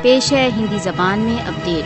पेश है हिंदी जबान में अपडेट।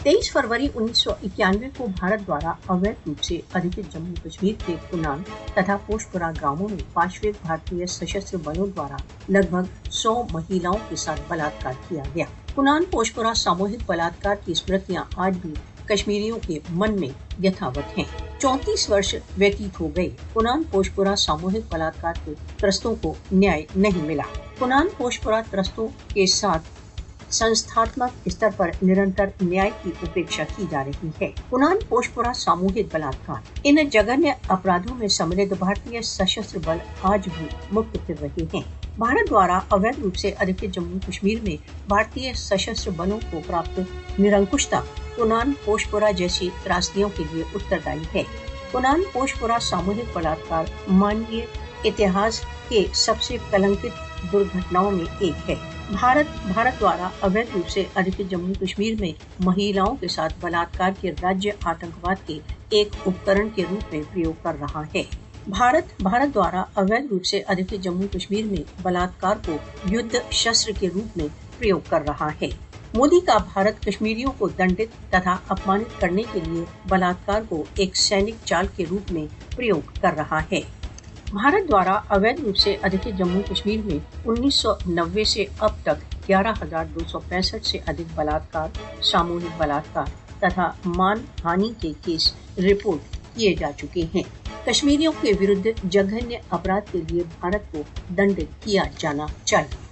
23 फरवरी 1991 को भारत द्वारा अवैध रूप से अधिकृत जम्मू कश्मीर के कुनान तथा पोशपुरा गांवों में पांचवें भारतीय सशस्त्र बलों द्वारा लगभग 100 महिलाओं के साथ बलात्कार किया गया। कुनान पोशपुरा सामूहिक बलात्कार की स्मृतियां आज भी कश्मीरियों के मन में यथावत हैं। 34 वर्ष व्यतीत हो गए, कुनान पोशपुरा सामूहिक बलात्कार के त्रस्तों को न्याय नहीं मिला। कुनान पोशपुरा त्रस्तों के साथ संस्थात्मक स्तर पर निरंतर न्याय की उपेक्षा की जा रही है। कुनान पोशपुरा सामूहिक बलात्कार, इन जघन्य अपराधों में सम्मिलित भारतीय सशस्त्र बल आज भी मुक्त फिर रहे हैं। भारत द्वारा अवैध रूप से अधिकृत जम्मू कश्मीर में भारतीय सशस्त्र बलों को प्राप्त निरंकुशता कुनान पोशपुरा जैसी त्रासदियों के लिए उत्तरदायी है। कुनान पोशपुरा सामूहिक बलात्कार मानवीय इतिहास के सबसे कलंकित दुर्घटनाओं में एक है। भारत द्वारा अवैध रूप से अधिकृत जम्मू कश्मीर में महिलाओं के साथ बलात्कार के राज्य आतंकवाद के एक उपकरण के रूप में प्रयोग कर रहा है। भारत द्वारा अवैध रूप से अधिकृत जम्मू कश्मीर में बलात्कार को युद्ध शस्त्र के रूप में प्रयोग कर रहा है। मोदी का भारत कश्मीरियों को दंडित तथा अपमानित करने के लिए बलात्कार को एक सैनिक चाल के रूप में प्रयोग कर रहा है। भारत द्वारा अवैध रूप से अधिकृत जम्मू कश्मीर में 1990 से अब तक 11,265 से अधिक बलात्कार, सामूहिक बलात्कार तथा मान हानि के केस रिपोर्ट किए जा चुके हैं। कश्मीरियों के विरुद्ध जघन्य अपराध के लिए भारत को दंडित किया जाना चाहिए।